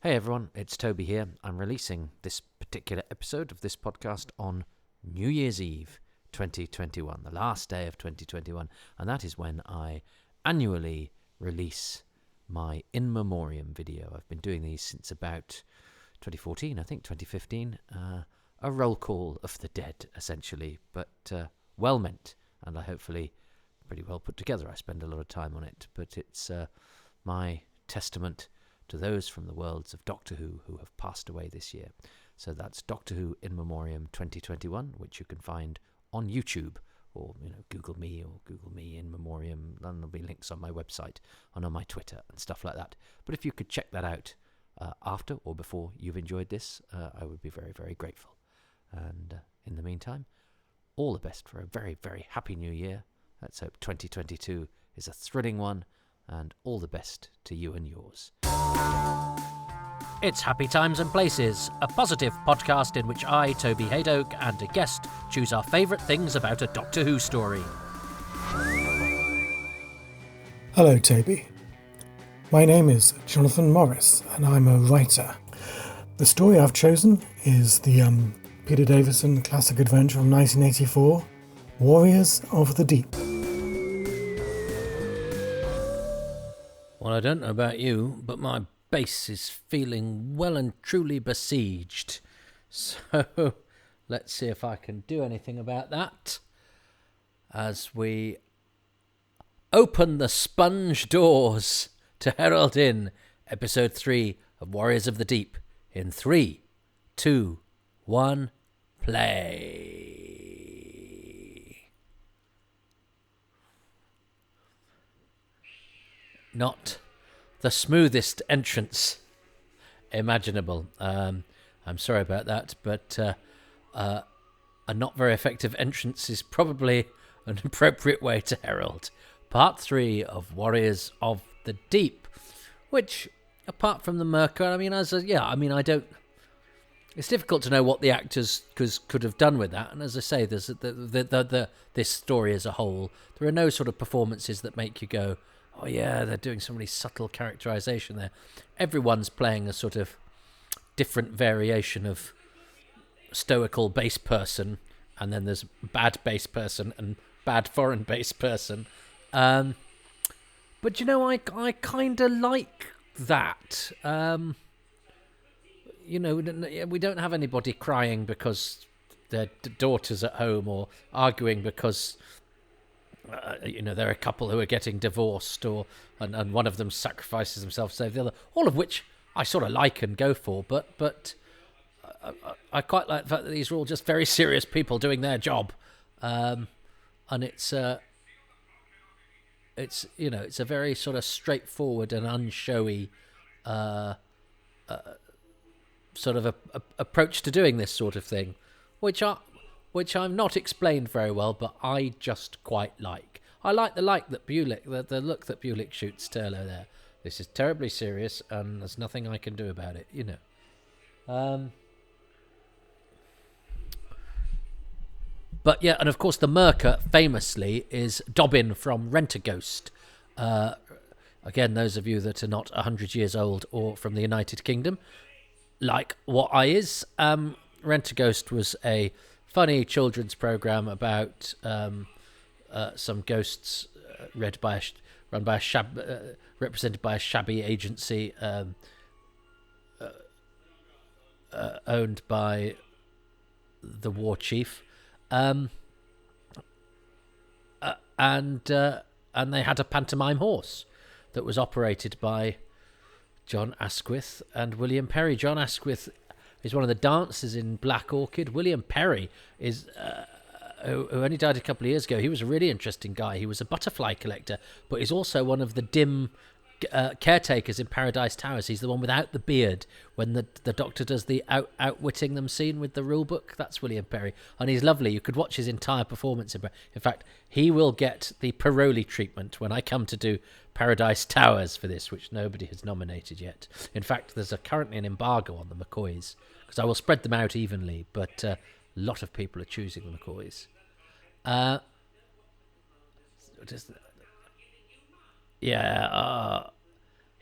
Hey everyone, it's Toby here. I'm releasing this particular episode of this podcast on New Year's Eve 2021, the last day of 2021, and that is when I annually release my In Memoriam video. I've been doing these since about 2014, I think 2015, a roll call of the dead, essentially, but well meant, and I hopefully pretty well put together. I spend a lot of time on it, but it's my testament to those from the worlds of Doctor Who have passed away this year. So that's Doctor Who In Memoriam 2021, which you can find on YouTube, or Google me In Memoriam, and there'll be links on my website and on my Twitter and stuff like that. But if you could check that out after or before you've enjoyed this, I would be very, very grateful. And in the meantime, all the best for a very, very happy new year. Let's hope 2022 is a thrilling one, and all the best to you and yours. It's Happy Times and Places, a positive podcast in which I, Toby Hadoke, and a guest choose our favourite things about a Doctor Who story. Hello, Toby. My name is Jonathan Morris, and I'm a writer. The story I've chosen is the Peter Davison classic adventure from 1984, Warriors of the Deep. Well, I don't know about you, but my base is feeling well and truly besieged. So let's see if I can do anything about that as we open the sponge doors to herald in episode 3 of Warriors of the Deep in 3, 2, 1, play. Not the smoothest entrance imaginable. I'm sorry about that, but a not very effective entrance is probably an appropriate way to herald part 3 of Warriors of the Deep, which, apart from the Myrka, I don't. It's difficult to know what the actors could have done with that, and as I say, there's this story as a whole. There are no sort of performances that make you go, oh yeah, they're doing some really subtle characterization there. Everyone's playing a sort of different variation of stoical base person, and then there's bad base person and bad foreign base person. But I kind of like that. We don't have anybody crying because their daughter's at home, or arguing because there are a couple who are getting divorced, and one of them sacrifices himself to save the other. All of which I sort of like and go for, but I quite like the fact that these are all just very serious people doing their job, and it's a very sort of straightforward and unshowy sort of a approach to doing this sort of thing, which I'm not explained very well, but I just quite like. I like the look that Bulick shoots Turlo there. This is terribly serious, and there's nothing I can do about it, But yeah, and of course the Myrka, famously, is Dobbin from Rent-A-Ghost. Again, those of you that are not 100 years old or from the United Kingdom, like what I is, Rent-A-Ghost was a funny children's program about some ghosts represented by a shabby agency owned by the war chief, and they had a pantomime horse that was operated by John Asquith and William Perry. John Asquith is one of the dancers in Black Orchid. William Perry is who only died a couple of years ago. He was a really interesting guy. He was a butterfly collector, but he's also one of the dim caretakers in Paradise Towers. He's the one without the beard when the Doctor does the outwitting them scene with the rule book. That's William Perry, and he's lovely. You could watch his entire performance. In fact, he will get the Paroli treatment when I come to do Paradise Towers for this, which nobody has nominated yet. In fact, there's currently an embargo on the McCoys, because I will spread them out evenly, but a lot of people are choosing the McCoys.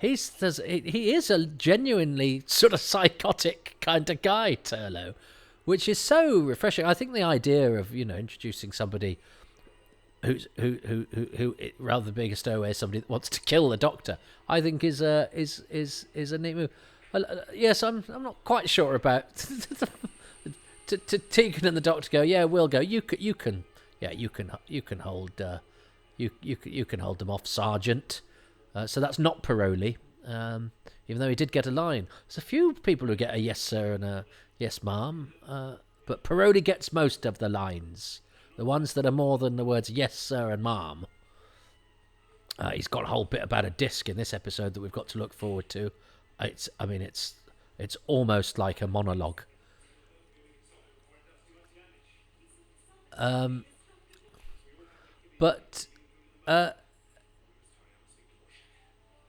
he is a genuinely sort of psychotic kind of guy, Turlo, which is so refreshing. I think the idea of introducing somebody who rather than being a stowaway, somebody that wants to kill the Doctor, I think is a neat move. Yes, I'm not quite sure about to Tegan and the Doctor go. Yeah, we'll go. You can hold you can hold them off, Sergeant. So that's not Paroli, even though he did get a line. There's a few people who get a yes sir and a yes ma'am, but Paroli gets most of the lines. The ones that are more than the words yes sir and ma'am. He's got a whole bit about a disc in this episode that we've got to look forward to. It's almost like a monologue. But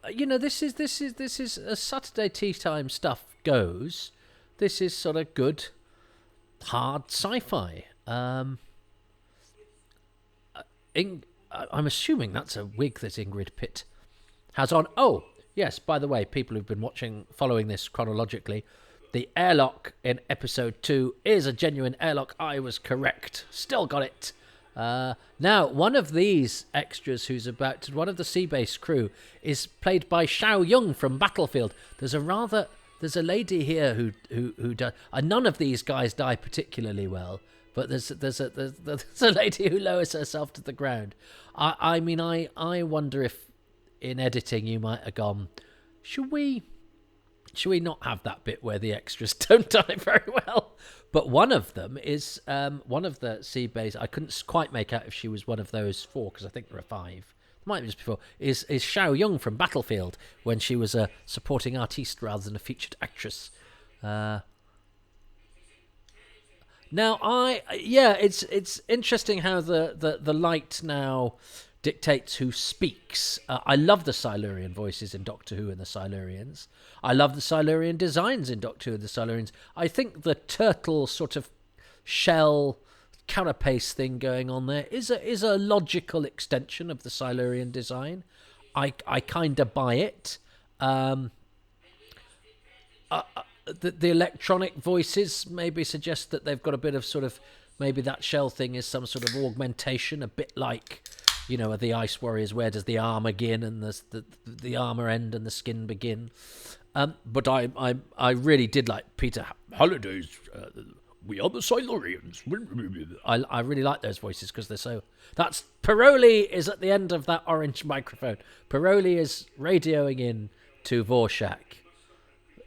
this is as Saturday tea time stuff goes. This is sort of good, hard sci-fi. I'm assuming that's a wig that Ingrid Pitt has on. Oh, yes, by the way, people who've been following this chronologically, the airlock in episode 2 is a genuine airlock. I was correct. Still got it. Now, one of these extras one of the sea base crew is played by Xiao Yung from Battlefield. There's a lady here who does, and none of these guys die particularly well, but there's a lady who lowers herself to the ground. I wonder if in editing you might have gone, should we not have that bit where the extras don't die very well? But one of them is one of the sea base. I couldn't quite make out if she was one of those 4, because I think there are 5. Might be just before. Is Xiao Yung from Battlefield, when she was a supporting artiste rather than a featured actress. Now, it's interesting how the light now dictates who speaks. I love the Silurian voices in Doctor Who and the Silurians. I love the Silurian designs in Doctor Who and the Silurians. I think the turtle sort of shell carapace thing going on there is a logical extension of the Silurian design. I kind of buy it. The electronic voices maybe suggest that they've got a bit of sort of, maybe that shell thing is some sort of augmentation, a bit like, the Ice Warriors, where does the armour begin and the armour end and the skin begin? But I really did like Peter Holliday's "We Are the Silurians." I really like those voices because they're so. That's Paroli is at the end of that orange microphone. Paroli is radioing in to Vorshak.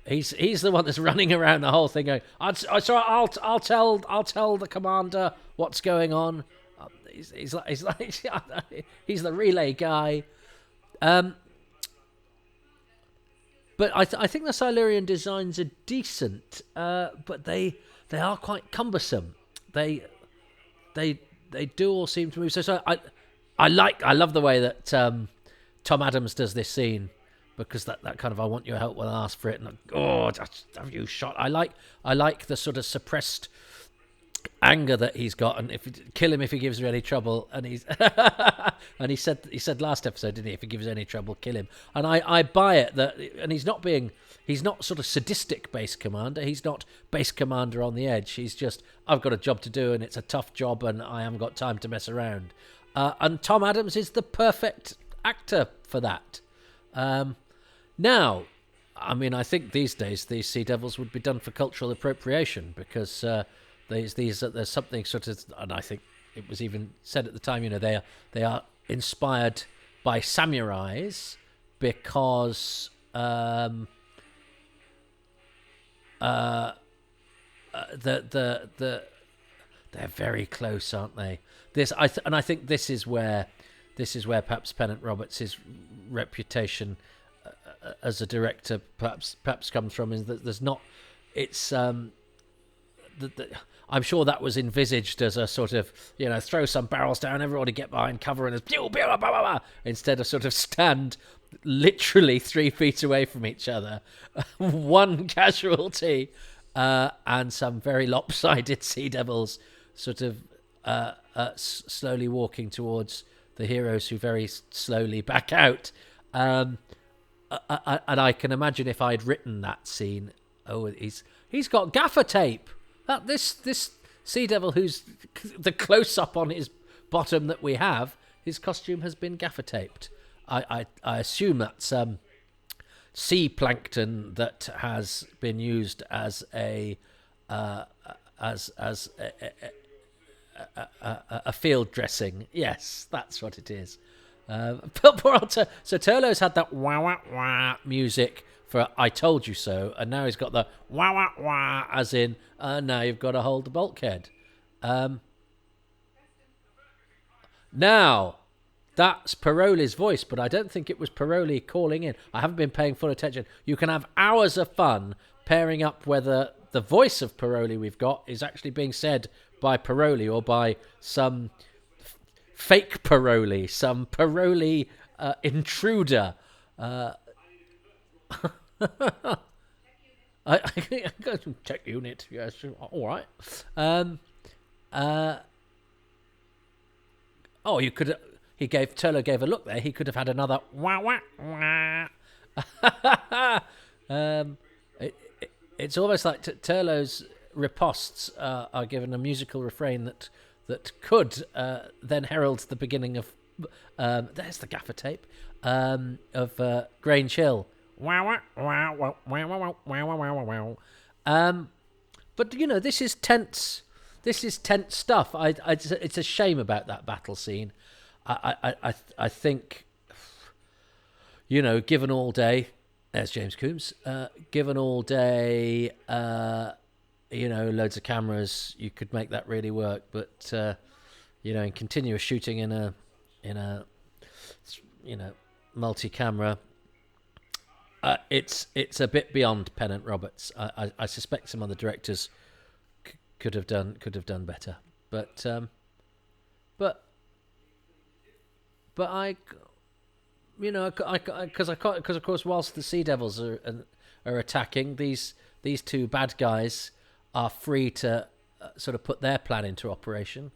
He's the one that's running around the whole thing going, I'll tell the commander what's going on. He's the relay guy. But I think the Silurian designs are decent, but they are quite cumbersome. They do all seem to move. So I love the way that Tom Adams does this scene, because that kind of, I want your help when I ask for it, and have you shot? I like the sort of suppressed anger that he's got, and kill him if he gives me any trouble, and he's and he said last episode, didn't he, if he gives any trouble, kill him. And I buy it, that, and he's not sort of sadistic base commander, he's not base commander on the edge, he's just, I've got a job to do and it's a tough job and I haven't got time to mess around, and Tom Adams is the perfect actor for that. Now, I mean, I think these days these Sea Devils would be done for cultural appropriation, because there's something sort of, and I think it was even said at the time, they are inspired by samurais, because they're very close, aren't they? I think this is where perhaps Pennant Roberts' reputation as a director perhaps comes from, is that there's not, it's I'm sure that was envisaged as a sort of, throw some barrels down, everybody get behind cover, and instead of sort of stand literally 3 feet away from each other, one casualty, and some very lopsided Sea Devils sort of slowly walking towards the heroes, who very slowly back out. and I can imagine if I'd written that scene. Oh, he's got gaffer tape. This Sea Devil, who's the close up on his bottom that we have, his costume has been gaffer taped. I assume that's sea plankton that has been used as a field dressing. Yes, that's what it is. But poor old so Turlough's had that wah wah wah music for "I Told You So," and now he's got the wah wah wah, as in now you've got to hold the bulkhead. Now that's Paroli's voice, but I don't think it was Paroli calling in. I haven't been paying full attention. You can have hours of fun pairing up whether the voice of Paroli we've got is actually being said by Paroli or by some fake Paroli, some Paroli intruder. I go to tech unit. Yes, all right. You could. Turlough gave a look there. He could have had another wah wah wah. It's almost like Turlough's ripostes are given a musical refrain that could then herald the beginning of there's the gaffer tape of Grange Hill. But this is tense. This is tense stuff. It's a shame about that battle scene. I think, given all day, there's James Coombs. Given all day, loads of cameras, you could make that really work. But in continuous shooting in a multi-camera, it's a bit beyond Pennant Roberts. I suspect some other directors could have done better. But I, because of course, whilst the Sea Devils are attacking, these two bad guys are free to sort of put their plan into operation.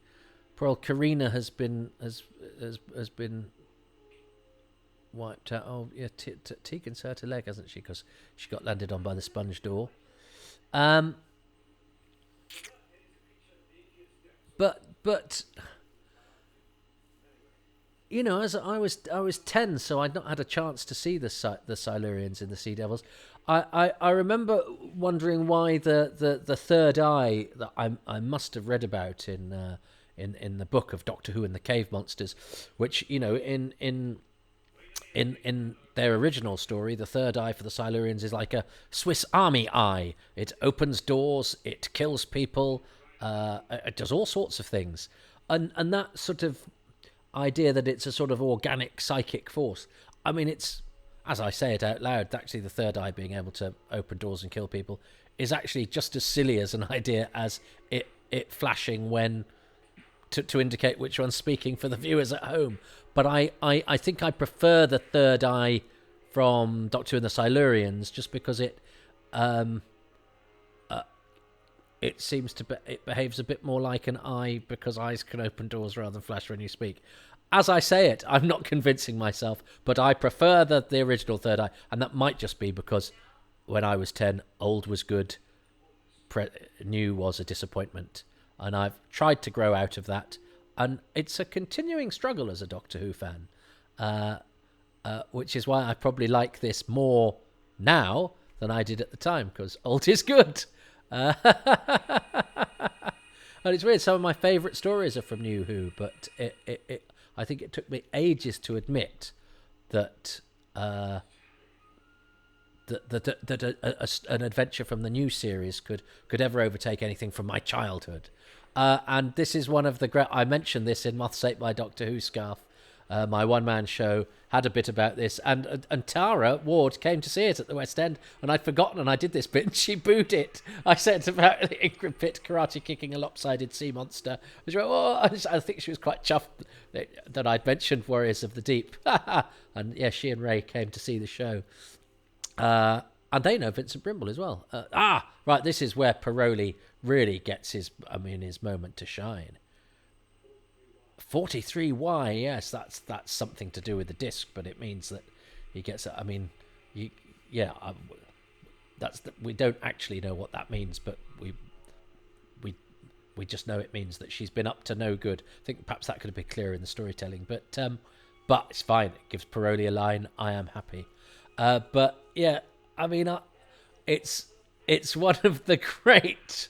Poor old Karina has been wiped out. Oh yeah, Tegan's hurt her leg, hasn't she? Because she got landed on by the sponge door. But. As I was 10, so I'd not had a chance to see the Silurians in the Sea Devils. I remember wondering why the third eye that I must have read about in the book of Doctor Who and the Cave Monsters, which in their original story, the third eye for the Silurians is like a Swiss Army eye. It opens doors, it kills people, it does all sorts of things, and that sort of idea that it's a sort of organic psychic force. I mean, it's, as I say it out loud, actually the third eye being able to open doors and kill people is actually just as silly as an idea as it flashing when to indicate which one's speaking for the viewers at home. But I think I prefer the third eye from Doctor Who and the Silurians just because it seems it behaves a bit more like an eye because eyes can open doors rather than flash when you speak. As I say it, I'm not convincing myself, but I prefer the original third eye, and that might just be because when I was 10, old was good, new was a disappointment, and I've tried to grow out of that, and it's a continuing struggle as a Doctor Who fan, which is why I probably like this more now than I did at the time, because old is good. And it's weird, some of my favourite stories are from New Who, but I think it took me ages to admit that an adventure from the new series could ever overtake anything from my childhood. And this is one of the I mentioned this in Moths Ate by Doctor Who Scarf. My one-man show had a bit about this, and Tara Ward came to see it at the West End, and I'd forgotten, and I did this bit, and she booed it. I said about Ingrid Pitt karate kicking a lopsided sea monster. She went, I think she was quite chuffed that I'd mentioned Warriors of the Deep. And yeah, she and Ray came to see the show. And they know Vincent Brimble as well. Right, this is where Paroli really gets his moment to shine. 43Y, yes, that's something to do with the disc, but it means that he gets, yeah, we don't actually know what that means, but we just know it means that she's been up to no good. I think perhaps that could have been clearer in the storytelling, but it's fine. It gives Paroli a line. I am happy. But yeah, I mean, it's one of the great.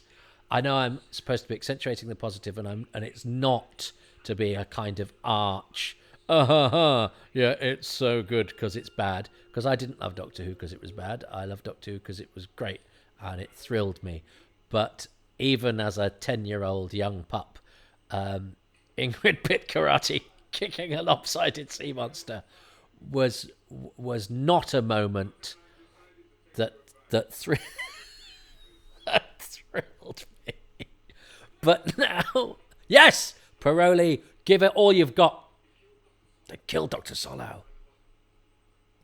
I know I'm supposed to be accentuating the positive, and it's not to be a kind of arch. Yeah, it's so good because it's bad. Because I didn't love Doctor Who because it was bad. I loved Doctor Who because it was great, and it thrilled me. But even as a 10-year-old young pup, Ingrid Pitt karate kicking a lopsided sea monster was not a moment that thrilled me. But now, yes, Paroli, give it all you've got. They killed Dr. Solow.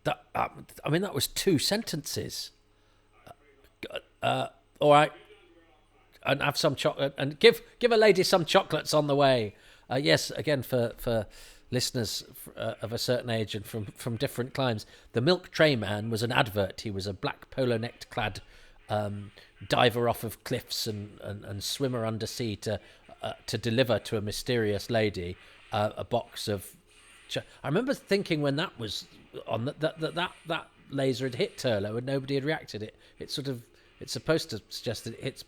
That I mean, that was 2 sentences. All right, and have some chocolate, and give a lady some chocolates on the way. Yes, again for listeners of a certain age and from different climes, the milk tray man was an advert. He was a black polo necked clad diver off of cliffs and swimmer undersea to deliver to a mysterious lady a box of. I remember thinking when that was on that laser had hit Turlough and nobody had reacted. It's supposed to suggest that it hits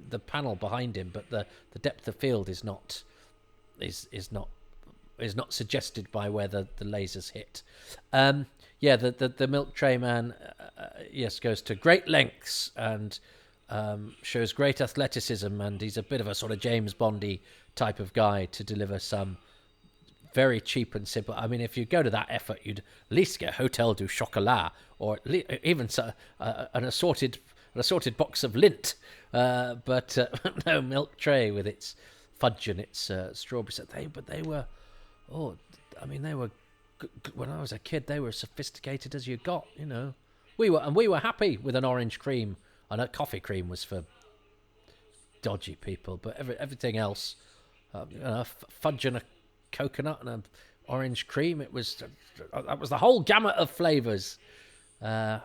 the panel behind him, but the depth of field is not suggested by where the lasers hit. The milk tray man, yes, goes to great lengths and shows great athleticism, and he's a bit of a sort of James Bondy type of guy to deliver some very cheap and simple. I mean, if you go to that effort, you'd at least get Hotel du Chocolat, or even an assorted box of lint. But no, milk tray with its fudge and its strawberries. They were, when I was a kid, they were as sophisticated as you got. You know, we were happy with an orange cream, and a coffee cream was for dodgy people. But everything else, fudge and a coconut and an orange cream, that was the whole gamut of flavours. Now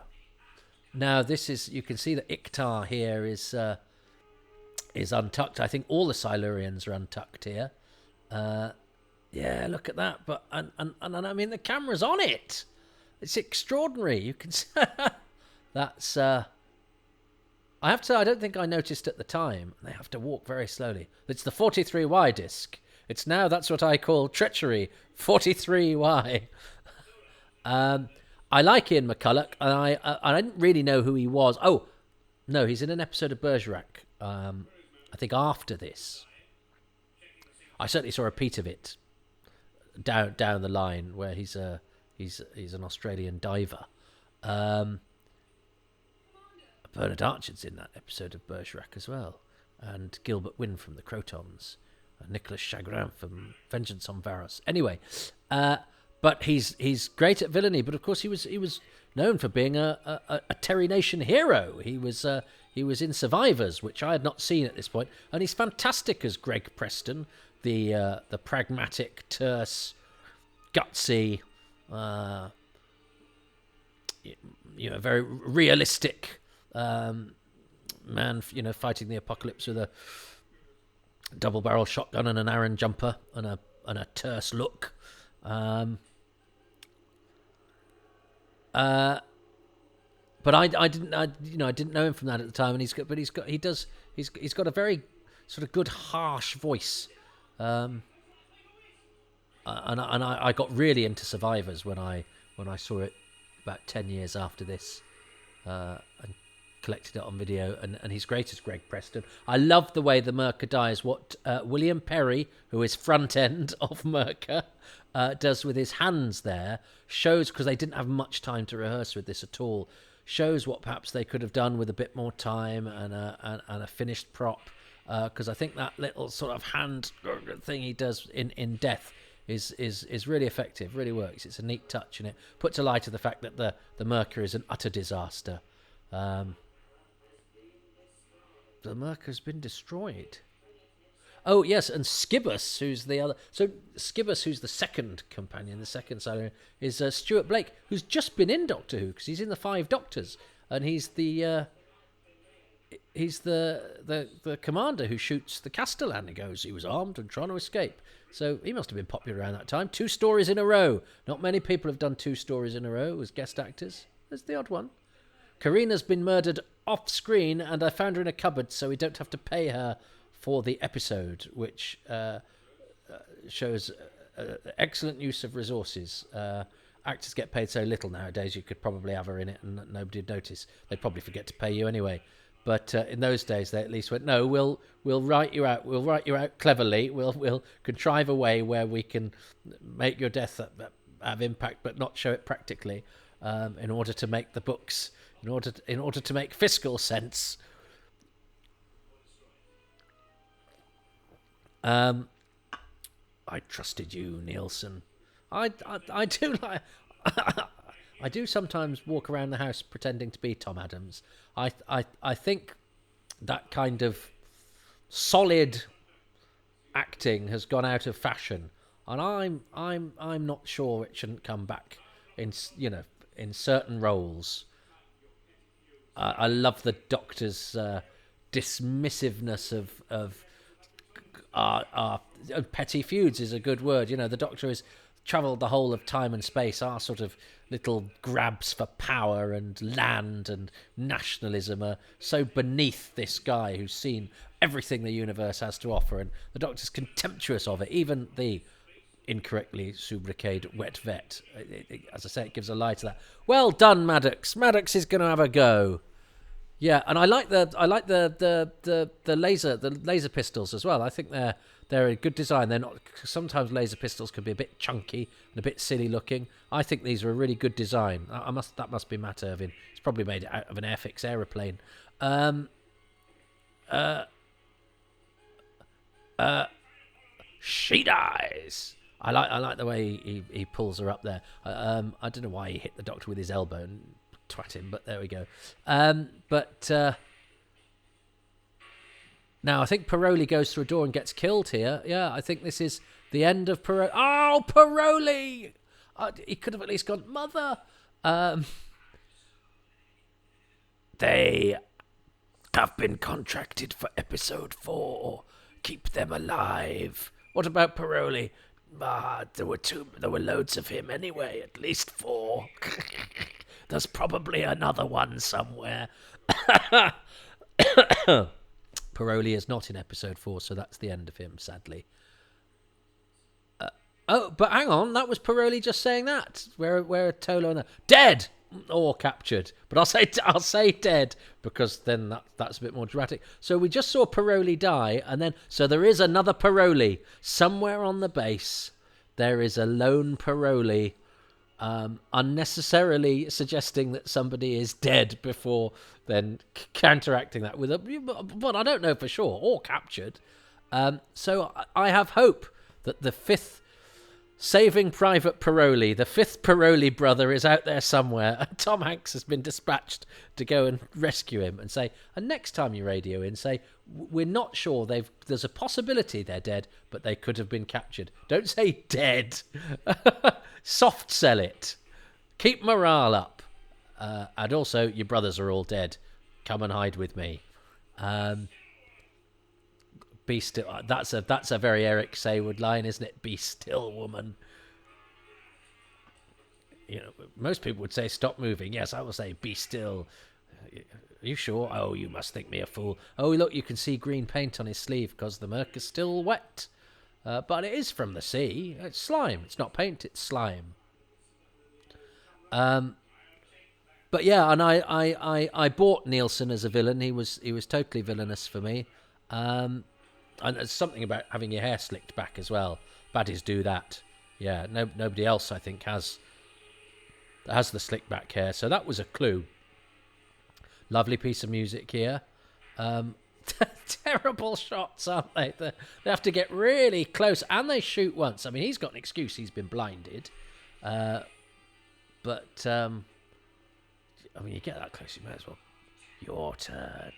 this is, you can see that Iktar here is untucked. I think all the Silurians are untucked here. Yeah, look at that. But and I mean, the camera's on it. It's extraordinary. You can see that's. I have to say, I don't think I noticed at the time. They have to walk very slowly. It's the 43Y disc. It's now, that's what I call treachery, 43Y. I like Ian McCulloch, and I didn't really know who he was. Oh, no, he's in an episode of Bergerac, I think after this. I certainly saw a peat of it down the line where he's an Australian diver. Bernard Archer's in that episode of Bergerac as well, and Gilbert Wynne from the Crotons. Nicholas Chagrin from Vengeance on Varos. Anyway, but he's great at villainy. But of course, he was known for being a Terry Nation hero. He was in Survivors, which I had not seen at this point, and he's fantastic as Greg Preston, the pragmatic, terse, gutsy, very realistic man. Fighting the apocalypse with a double-barrel shotgun and an Aaron jumper and a terse look. But I didn't know him from that at the time, and he's got a very sort of good harsh voice. And I got really into Survivors when I saw it about 10 years after this, and collected it on video, and he's great as Greg Preston. I love the way the Myrka dies. What William Perry, who is front end of Myrka, does with his hands there shows, because they didn't have much time to rehearse with this at all, shows what perhaps they could have done with a bit more time and a finished prop. Because I think that little sort of hand thing he does in Death is really effective, really works. It's a neat touch, and it puts a light to the fact that the Myrka is an utter disaster. The Myrka's been destroyed. Oh, yes, and Skibbus, who's the other. So Skibbus, who's the second companion, the second silent, is Stuart Blake, who's just been in Doctor Who, because he's in the Five Doctors, and he's the commander who shoots the Castellan and goes, he was armed and trying to escape. So he must have been popular around that time. 2 stories in a row. Not many people have done 2 stories in a row as guest actors. There's the odd one. Karina's been murdered off screen, and I found her in a cupboard, so we don't have to pay her for the episode, which shows excellent use of resources. Actors get paid so little nowadays, you could probably have her in it and nobody'd notice. They'd probably forget to pay you anyway. But in those days, they at least went, no, we'll write you out. We'll write you out cleverly. We'll contrive a way where we can make your death have impact, but not show it practically, in order to make the books, in order to make fiscal sense. I trusted you, Nielsen. I do like. I do sometimes walk around the house pretending to be Tom Adams. I think that kind of solid acting has gone out of fashion, and I'm not sure it shouldn't come back in certain roles. I love the Doctor's dismissiveness of petty feuds is a good word. The Doctor has travelled the whole of time and space. Our sort of little grabs for power and land and nationalism are so beneath this guy who's seen everything the universe has to offer, and the Doctor's contemptuous of it. Even the incorrectly sobriqueted wet vet, as I say, it gives a lie to that. Well done, Maddox. Maddox is going to have a go. Yeah, and I like the laser pistols as well. I think they're a good design. They're not. Sometimes laser pistols can be a bit chunky and a bit silly looking. I think these are a really good design. That must be Matt Irvin. It's probably made out of an Airfix aeroplane. She dies. I like the way he pulls her up there. I don't know why he hit the Doctor with his elbow and twat him, but there we go. Now I think Paroli goes through a door and gets killed here. Yeah, I think this is the end of Paroli. Oh, Paroli! He could have at least gone, Mother. They have been contracted for episode 4. Keep them alive. What about Paroli? There were loads of him anyway, at least 4. There's probably another one somewhere. Paroli is not in episode 4, so that's the end of him, sadly. But hang on, that was Paroli just saying that. Where are Tolo and dead or captured? But I'll say dead, because then that's a bit more dramatic. So we just saw Paroli die, and then so there is another Paroli somewhere on the base. There is a lone Paroli, unnecessarily suggesting that somebody is dead before then counteracting that with but I don't know for sure, or captured. So I have hope that the 5th Saving Private Paroli, the 5th Paroli brother, is out there somewhere, and Tom Hanks has been dispatched to go and rescue him and say, and next time you radio in, say, we're not sure, there's a possibility they're dead, but they could have been captured. Don't say dead. Soft sell it. Keep morale up. And also, your brothers are all dead. Come and hide with me. Be still. That's a very Eric Saywood line, isn't it? Be still, woman. Most people would say stop moving. Yes, I will say be still. Are you sure? Oh, you must think me a fool. Oh, look, you can see green paint on his sleeve because the Myrka's still wet. But it is from the sea. It's slime. It's not paint. It's slime. But yeah, and I bought Nielsen as a villain. He was totally villainous for me. And there's something about having your hair slicked back as well. Baddies do that. Yeah, nobody else, I think, has the slick back hair. So that was a clue. Lovely piece of music here. Terrible shots, aren't they? They have to get really close, and they shoot once. I mean, he's got an excuse. He's been blinded. But, I mean, you get that close, you may as well. Your turn.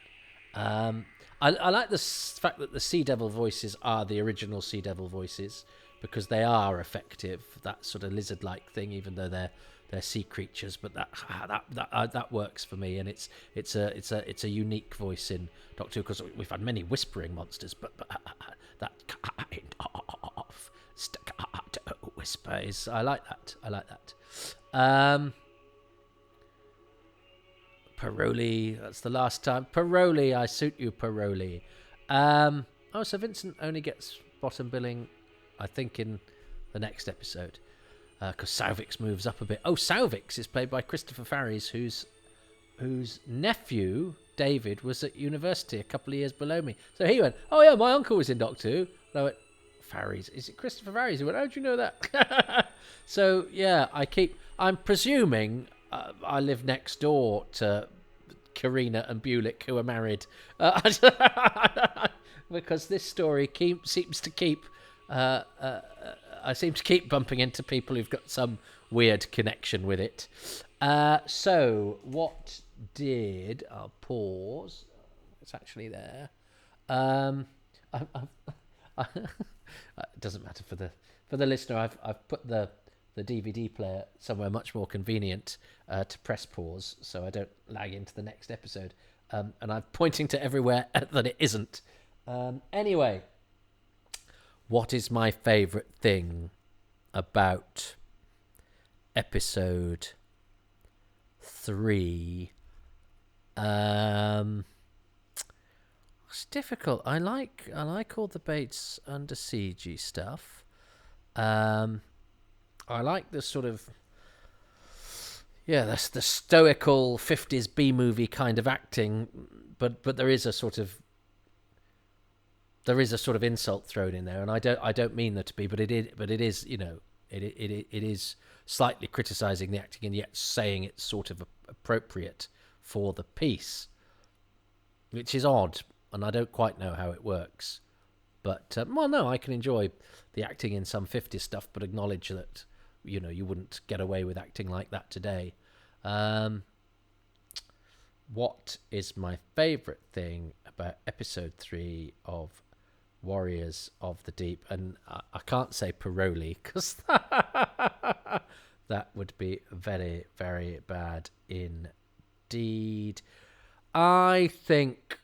I like the fact that the Sea Devil voices are the original Sea Devil voices, because they are effective. That sort of lizard-like thing, even though they're sea creatures, but that works for me, and it's a unique voice in Doctor Who, because we've had many whispering monsters, but that kind of staccato whisper is, I like that. Paroli, that's the last time. Paroli, I suit you, Paroli. So Vincent only gets bottom billing, I think, in the next episode, because Salvix moves up a bit. Oh, Salvix is played by Christopher Farries, whose nephew David was at university a couple of years below me. So he went, "Oh yeah, my uncle was in Doctor Who." And I went, "Farries? Is it Christopher Farries?" He went, "How do you know that?" So yeah, I'm presuming I live next door to Karina and Bulick, who are married, because this story seems to keep. I seem to keep bumping into people who've got some weird connection with it. So what did? I'll pause. It's actually there. It doesn't matter for the listener. I've put the DVD player somewhere much more convenient to press pause, so I don't lag into the next episode. And I'm pointing to everywhere that it isn't. Anyway, what is my favourite thing about episode 3? It's difficult. I like all the Bates Under Siege stuff. I like the sort of, that's the stoical 50s B-movie kind of acting, but there is a sort of insult thrown in there, and I don't mean there to be, but it is it is slightly criticising the acting and yet saying it's sort of appropriate for the piece, which is odd, and I don't quite know how it works. But I can enjoy the acting in some 50s stuff, but acknowledge that you wouldn't get away with acting like that today. What is my favourite thing about episode 3 of Warriors of the Deep? And I can't say Paroli, because that would be very, very bad indeed. I think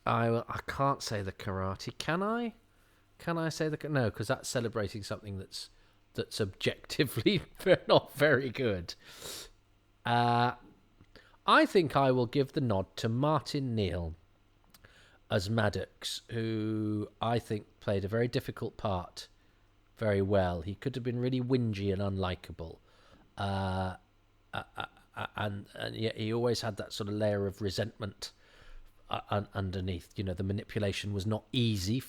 I can't say the karate. Can I? Can I say no? Because that's celebrating something that's objectively not very good. I think I will give the nod to Martin Neal as Maddox, who I think played a very difficult part very well. He could have been really whingy and unlikable, and yet he always had that sort of layer of resentment underneath. The manipulation was not easy,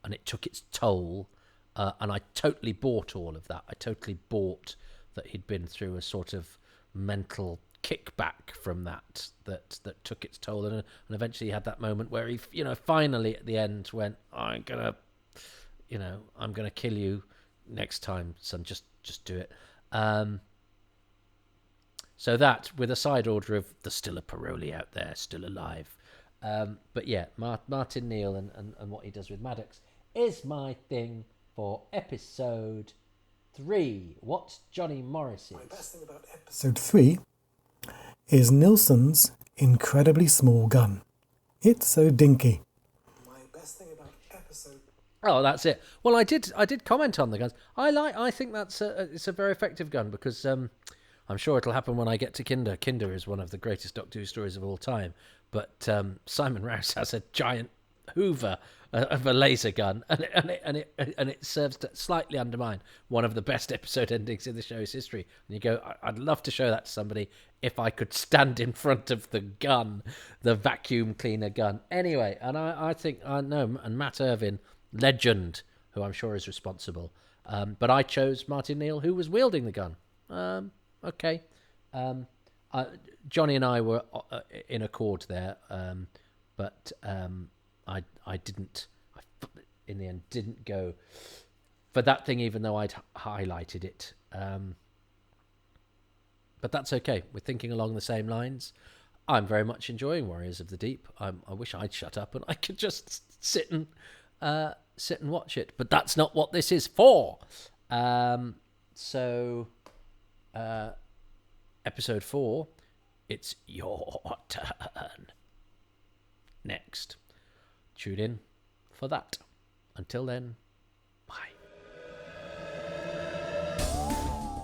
and it took its toll. And I totally bought all of that. I totally bought that he'd been through a sort of mental kickback from that took its toll, and eventually he had that moment where he, finally at the end went, I'm gonna kill you next time, son. Just do it. So that, with a side order of there's still a Paroli out there, still alive. But yeah, Martin Neal and what he does with Maddox is my thing for episode 3. What's Johnny Morris's? My best thing about episode 3 is Nilsson's incredibly small gun. It's so dinky. My best thing about episode... Oh, that's it. Well, I did comment on the guns. I think it's a very effective gun, because I'm sure it'll happen when I get to Kinder. Kinder is one of the greatest Doctor Who stories of all time, but Simon Rouse has a giant Hoover of a laser gun, and it serves to slightly undermine one of the best episode endings in the show's history. And you go, I'd love to show that to somebody if I could stand in front of the gun, the vacuum cleaner gun. Anyway, and I think I know, and Matt Irvin, legend, who I'm sure is responsible. But I chose Martin Neal, who was wielding the gun. Okay. Johnny and I were in accord there, but I didn't, in the end, didn't go for that thing, even though I'd highlighted it. But that's okay. We're thinking along the same lines. I'm very much enjoying Warriors of the Deep. I wish I'd shut up and I could just sit and watch it, but that's not what this is for. Episode 4, it's your turn. Next. Tune in for that. Until then, bye.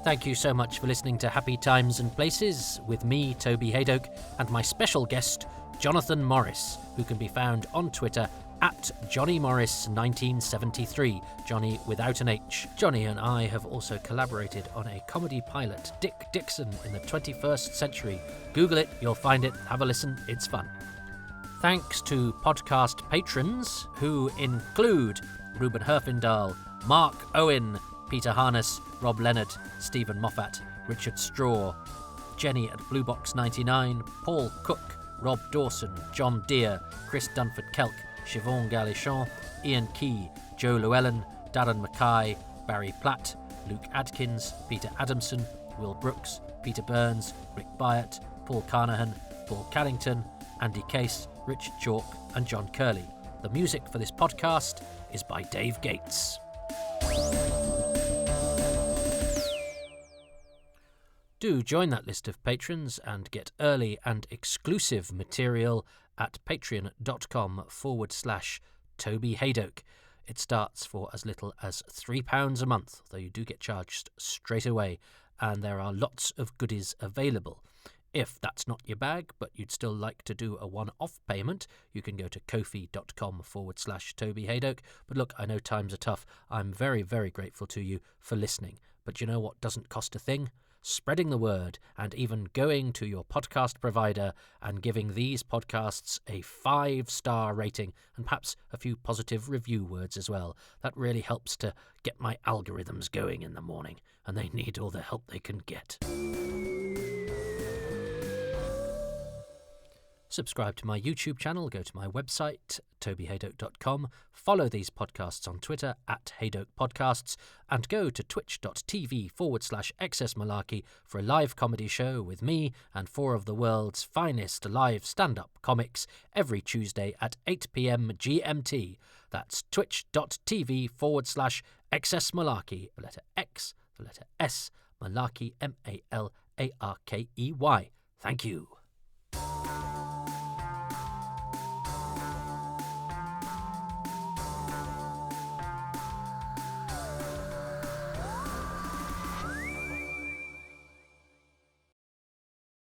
Thank you so much for listening to Happy Times and Places with me, Toby Hadoke, and my special guest, Jonathan Morris, who can be found on Twitter at Johnny Morris 1973, Johnny without an H. Johnny and I have also collaborated on a comedy pilot, Dick Dixon in the 21st Century. Google it, you'll find it, have a listen, it's fun. Thanks to podcast patrons who include Ruben Herfindahl, Mark Owen, Peter Harness, Rob Leonard, Stephen Moffat, Richard Straw, Jenny at Bluebox 99, Paul Cook, Rob Dawson, John Deere, Chris Dunford-Kelk, Siobhan Galichon, Ian Key, Joe Llewellyn, Darren Mackay, Barry Platt, Luke Adkins, Peter Adamson, Will Brooks, Peter Burns, Rick Byatt, Paul Carnahan, Paul Carrington, Andy Case, Richard Chalk and John Curley. The music for this podcast is by Dave Gates. Do join that list of patrons and get early and exclusive material at patreon.com/Toby Hadoke. It starts for as little as £3 a month, though you do get charged straight away, and there are lots of goodies available. If that's not your bag, but you'd still like to do a one-off payment, you can go to kofi.com/Toby Hadoke. But look, I know times are tough. I'm very, very grateful to you for listening. But you know what doesn't cost a thing? Spreading the word, and even going to your podcast provider and giving these podcasts a 5-star rating and perhaps a few positive review words as well. That really helps to get my algorithms going in the morning, and they need all the help they can get. Subscribe to my YouTube channel, go to my website, tobyhadoke.com, follow these podcasts on Twitter at Hadoke Podcasts, and go to twitch.tv/XSMalarkey for a live comedy show with me and 4 of the world's finest live stand-up comics every Tuesday at 8 p.m. GMT. That's twitch.tv/XSMalarkey, the letter X, the letter S, Malarkey, Malarkey. Thank you.